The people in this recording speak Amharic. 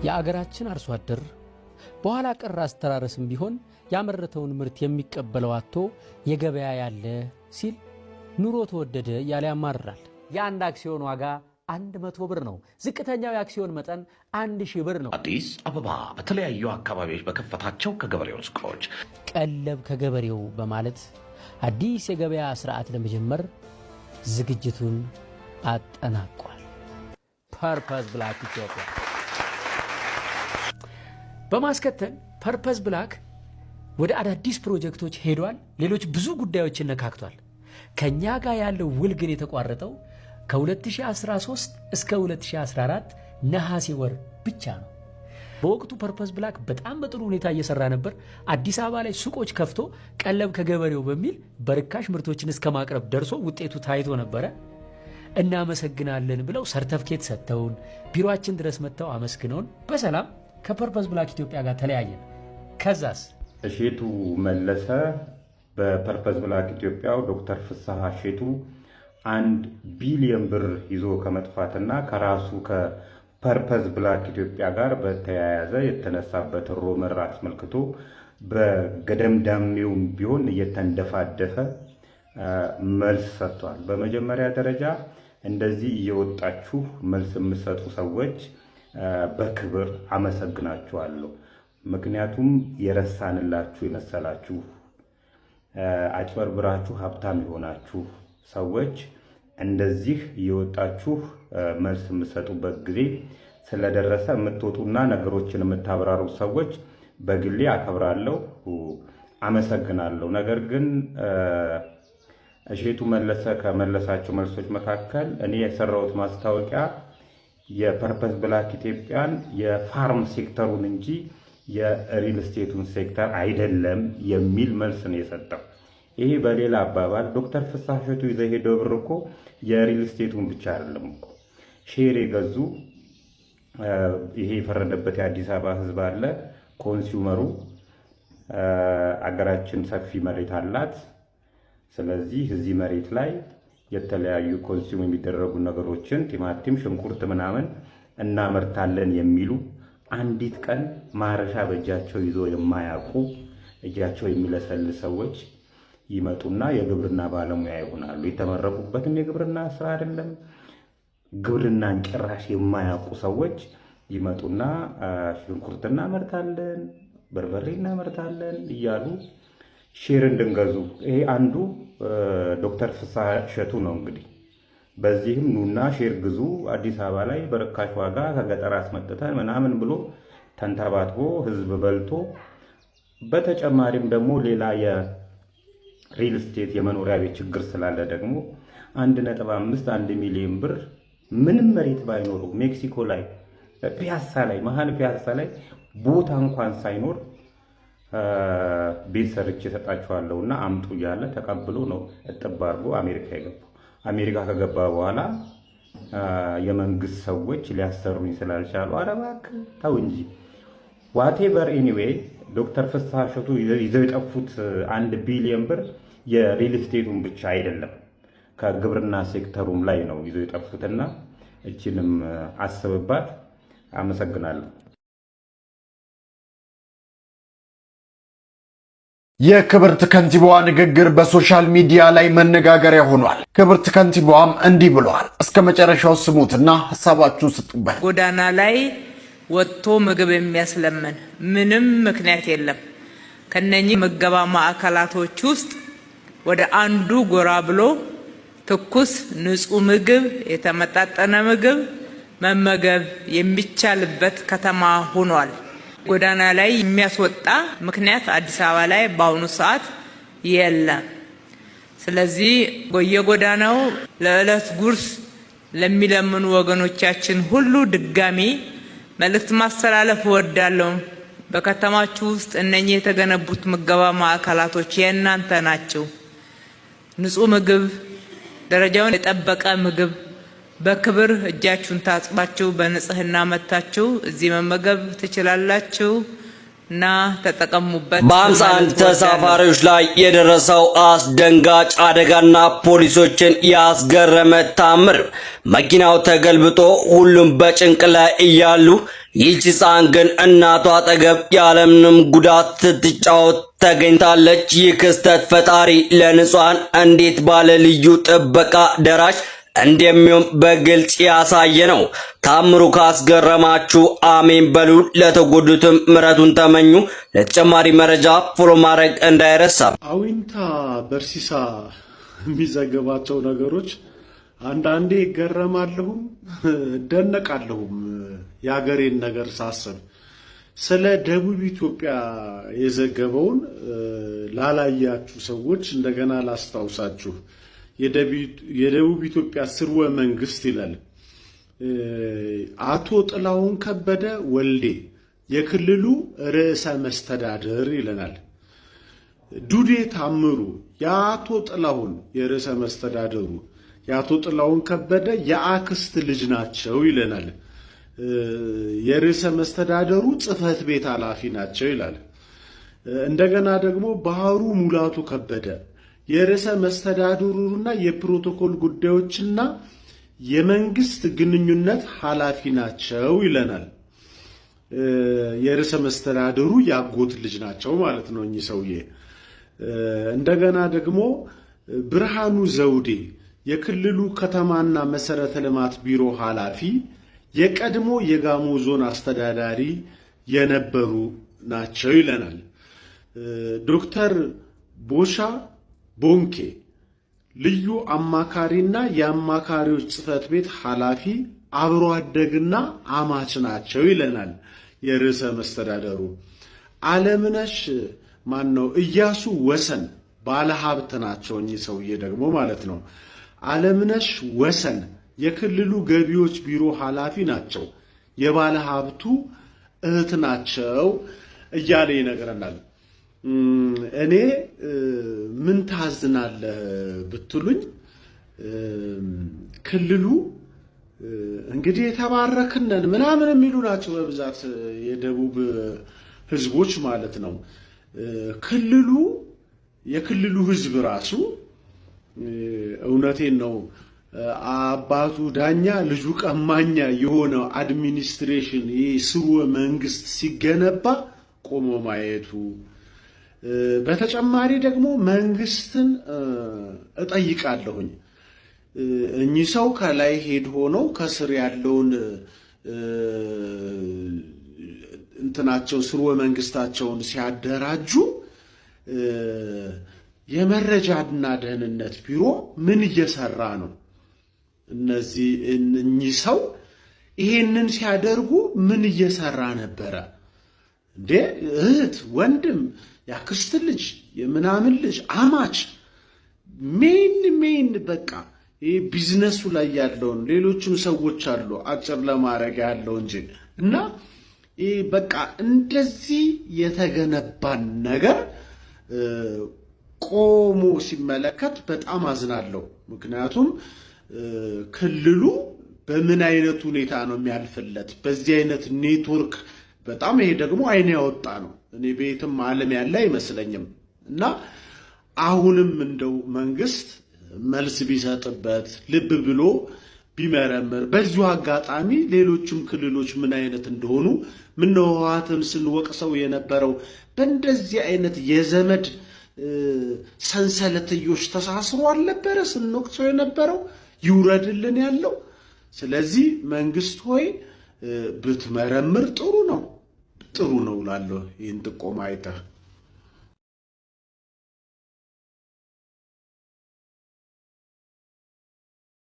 የአገራችን አርሶ አደር በኋላ ቀር አስተራረስም ቢሆን ያመረተውን ምርት የሚቀበለው አጥቶ የገበያ ያለ ሲል ኑሮ ተወደደ ያለ ያማራል። የአንድ አክሲዮን ዋጋ 100 ብር ነው። ዝቅተኛው የአክሲዮን መጠን 1000 ብር ነው። አዲስ አበባ በተለያዩ አካባቢዎች በከፈታቸው ከገበሬው ሱቆች ቀለብ ከገበሬው በማለት አዲስ የገበያ ስርዓት ለመጀመር ዝግጅቱን አጠናቋል። ፐርፐዝ ብላክ ኢትዮጵያ በማስከተል ፐርፐዝ ብላክ ወደ አዳዲስ ፕሮጀክቶች ሄዷል። ሌሎች ብዙ ጉዳዮችን ነካክቷል። ከኛ ጋር ያለው ውል ግን የተቋረጠው ከ2013 እስከ 2014 ነሐሴ ወር ብቻ ነው። በወቅቱ ፐርፐዝ ብላክ በጣም በጥሩ ሁኔታ እየሰራ ነበር። አዲስ አበባ ላይ ሱቆች ከፍቶ ቀለብ ከገበሬው በሚል በርካሽ ምርቶችን እስከ ማቅረብ ደርሶ ውጤቱ ታይቶ ነበረ። እናመሰግናለን ብለው ሰርተፍኬት ሰጥተውን ቢሮአችን ድረስ መጥተው አመስግነውን በሰላም ከፐርፐዝ ብላክ ኢትዮጵያ ጋር ተለያየን። ከዛስ እሼቱ መለሰ በፐርፐዝ ብላክ ኢትዮጵያው ዶክተር ፍስሐ እሼቱ 1 ቢሊዮን ብር ይዞ ከመጥፋትና ከራሱ ከፐርፐዝ ብላክ ኢትዮጵያ ጋር በተያያዘ የተነሳበት ሮመር አስመልክቶ በገደምዳሜውም ቢሆን እየተንደፋደፈ መልስ ሰጥቷል። በመጀመሪያ ደረጃ እንደዚህ እየወጣችሁ መልስ የምትሰጡ ሰዎች በክብር አመሰግናችኋለሁ። ምክንያቱም የረሳንላችሁ የመሰላችሁ አጭበርብራችሁ ሀብታም የሆናችሁ ሰዎች እንደዚህ እየወጣችሁ መልስ የምትሰጡበት ጊዜ ስለደረሰ የምትወጡና ነገሮችን የምታብራሩ ሰዎች በግሌ አከብራለሁ፣ አመሰግናለሁ። ነገር ግን እሼቱ መለሰ ከመለሳቸው መልሶች መካከል እኔ የሰራሁት ማስታወቂያ የፐርፐዝ ብላክ ኢትዮጵያን የፋርም ሴክተሩን እንጂ የሪል ስቴቱን ሴክተር አይደለም የሚል መልስ ነው የሰጠው። ይሄ በሌላ አባባል ዶክተር ፍስሐ እሼቱ ይዘው ሄደው ብር እኮ የሪል ስቴቱን ብቻ አይደለም እኮ ሼር የገዙ ይሄ የፈረደበት የአዲስ አበባ ሕዝብ አለ። ኮንሱመሩ አገራችን ሰፊ መሬት አላት። ስለዚህ እዚህ መሬት ላይ የተለያዩ ኮንሱም የሚደረጉ ነገሮችን ቲማቲም፣ ሽንኩርት ምናምን እናመርታለን የሚሉ አንዲት ቀን ማረሻ በእጃቸው ይዞ የማያውቁ እጃቸው የሚለሰልስ ሰዎች ይመጡና የግብርና ባለሙያ ይሆናሉ። የተመረቁበትም የግብርና ስራ አይደለም፣ ግብርናን ጭራሽ የማያውቁ ሰዎች ይመጡና ሽንኩርት እናመርታለን፣ በርበሬ እናመርታለን እያሉ ሼር እንድንገዙ ይሄ አንዱ ዶክተር ፍስሐ እሼቱ ነው። እንግዲህ በዚህም ኑና ሼር ግዙ አዲስ አበባ ላይ በርካሽ ዋጋ ከገጠር አስመጥተን ምናምን ብሎ ተንተባትቦ ህዝብ በልቶ፣ በተጨማሪም ደግሞ ሌላ የሪል ስቴት የመኖሪያ ቤት ችግር ስላለ ደግሞ 1.5 1 ሚሊዮን ብር ምንም መሬት ባይኖሩ ሜክሲኮ ላይ ፒያሳ ላይ መሀል ፒያሳ ላይ ቦታ እንኳን ሳይኖር ቤት ሰርቼ እሰጣችኋለሁና አምጡ እያለ ተቀብሎ ነው እጥብ አድርጎ አሜሪካ የገባው። አሜሪካ ከገባ በኋላ የመንግስት ሰዎች ሊያሰሩኝ ስላልቻሉ ኧረ እባክህ ተው እንጂ ዋቴቨር ኤኒዌይ ዶክተር ፍስሐ እሼቱ ይዘው የጠፉት 1 ቢሊዮን ብር የሪል ስቴቱን ብቻ አይደለም ከግብርና ሴክተሩም ላይ ነው ይዘው የጠፉትና እቺንም አስብባት። አመሰግናለሁ። የክብርት ከንቲባዋ ንግግር በሶሻል ሚዲያ ላይ መነጋገሪያ ሆኗል። ክብርት ከንቲባዋም እንዲህ ብለዋል። እስከ መጨረሻው ስሙትና ሐሳባችሁን ስጡበት። ጎዳና ላይ ወጥቶ ምግብ የሚያስለምን ምንም ምክንያት የለም። ከነኚህ ምገባ ማዕከላቶች ውስጥ ወደ አንዱ ጎራ ብሎ ትኩስ ንጹህ ምግብ፣ የተመጣጠነ ምግብ መመገብ የሚቻልበት ከተማ ሆኗል። ጎዳና ላይ የሚያስወጣ ምክንያት አዲስ አበባ ላይ በአሁኑ ሰዓት የለም። ስለዚህ በየጎዳናው ለዕለት ጉርስ ለሚለምኑ ወገኖቻችን ሁሉ ድጋሚ መልእክት ማስተላለፍ እወዳለሁ። በከተማችሁ ውስጥ እነኚህ የተገነቡት ምገባ ማዕከላቶች የእናንተ ናቸው። ንጹህ ምግብ፣ ደረጃውን የጠበቀ ምግብ በክብር እጃችሁን ታጥባችሁ በንጽህና መታችሁ እዚህ መመገብ ትችላላችሁ። እና ተጠቀሙበት። በ51 ተሳፋሪዎች ላይ የደረሰው አስደንጋጭ አደጋና ፖሊሶችን ያስገረመ ታምር። መኪናው ተገልብጦ ሁሉም በጭንቅ ላይ እያሉ ይህች ሕፃን ግን እናቷ አጠገብ ያለምንም ጉዳት ስትጫወት ተገኝታለች። ይህ ክስተት ፈጣሪ ለንጹሃን እንዴት ባለ ልዩ ጥበቃ ደራሽ እንደሚሆን በግልጽ ያሳየ ነው። ታምሩ ካስገረማችሁ አሜን በሉ። ለተጎዱትም ምሕረቱን ተመኙ። ለተጨማሪ መረጃ ፎሎ ማድረግ እንዳይረሳ። አዊንታ በርሲሳ የሚዘገባቸው ነገሮች አንዳንዴ ይገረማለሁም ደነቃለሁም። የሀገሬን ነገር ሳስብ ስለ ደቡብ ኢትዮጵያ የዘገበውን ላላያችሁ ሰዎች እንደገና ላስታውሳችሁ። የደቡብ ኢትዮጵያ ስርወ መንግስት ይላል። አቶ ጥላሁን ከበደ ወልዴ የክልሉ ርዕሰ መስተዳድር ይለናል። ዱዴ ታምሩ የአቶ ጥላሁን የርዕሰ መስተዳድሩ የአቶ ጥላሁን ከበደ የአክስት ልጅ ናቸው ይለናል። የርዕሰ መስተዳድሩ ጽህፈት ቤት ኃላፊ ናቸው ይላል። እንደገና ደግሞ ባህሩ ሙላቱ ከበደ የርዕሰ መስተዳድሩና የፕሮቶኮል ጉዳዮችና የመንግስት ግንኙነት ኃላፊ ናቸው ይለናል። የርዕሰ መስተዳድሩ ያጎት ልጅ ናቸው ማለት ነው እኚህ ሰውዬ። እንደገና ደግሞ ብርሃኑ ዘውዴ የክልሉ ከተማና መሰረተ ልማት ቢሮ ኃላፊ የቀድሞ የጋሞ ዞን አስተዳዳሪ የነበሩ ናቸው ይለናል። ዶክተር ቦሻ ቦንኬ ልዩ አማካሪና የአማካሪዎች ጽህፈት ቤት ኃላፊ አብሮ አደግና አማች ናቸው ይለናል የርዕሰ መስተዳደሩ። አለምነሽ ማነው ኢያሱ ወሰን ባለሀብት ናቸው እኚህ ሰውዬ ደግሞ ማለት ነው። አለምነሽ ወሰን የክልሉ ገቢዎች ቢሮ ኃላፊ ናቸው፣ የባለሀብቱ እህት ናቸው እያለ ይነግረናል። እኔ ምን ታዝናለህ ብትሉኝ ክልሉ እንግዲህ የተባረክነን ምናምን የሚሉ ናቸው በብዛት የደቡብ ህዝቦች ማለት ነው። ክልሉ የክልሉ ህዝብ ራሱ እውነቴን ነው አባቱ ዳኛ ልጁ ቀማኛ የሆነው አድሚኒስትሬሽን ስርወ መንግስት ሲገነባ ቆሞ ማየቱ፣ በተጨማሪ ደግሞ መንግስትን እጠይቃለሁኝ እኚህ ሰው ከላይ ሄድ ሆነው ከስር ያለውን እንትናቸው ስርወ መንግስታቸውን ሲያደራጁ የመረጃና ደህንነት ቢሮ ምን እየሰራ ነው? እኚህ ሰው ይሄንን ሲያደርጉ ምን እየሰራ ነበረ እንዴ? እህት፣ ወንድም፣ ያክስት ልጅ፣ የምናምን ልጅ፣ አማች ሜን በቃ ይሄ ቢዝነሱ ላይ ያለውን ሌሎችም ሰዎች አሉ አጭር ለማድረግ ያለው እንጂ እና ይሄ በቃ እንደዚህ የተገነባን ነገር ቆሞ ሲመለከት በጣም አዝናለሁ። ምክንያቱም ክልሉ በምን አይነት ሁኔታ ነው የሚያልፍለት? በዚህ አይነት ኔትወርክ በጣም ይሄ ደግሞ አይን ያወጣ ነው። እኔ ቤትም ዓለም ያለ አይመስለኝም። እና አሁንም እንደው መንግስት መልስ ቢሰጥበት ልብ ብሎ ቢመረምር፣ በዚሁ አጋጣሚ ሌሎችም ክልሎች ምን አይነት እንደሆኑ ምነው ህወሓትን ስንወቅሰው የነበረው በእንደዚህ አይነት የዘመድ ሰንሰለትዮች ተሳስሮ አልነበረ ስንወቅሰው የነበረው? ይውረድልን ያለው። ስለዚህ መንግስት ሆይ ብትመረምር ጥሩ ነው ላለው ይህን ጥቆማ አይተህ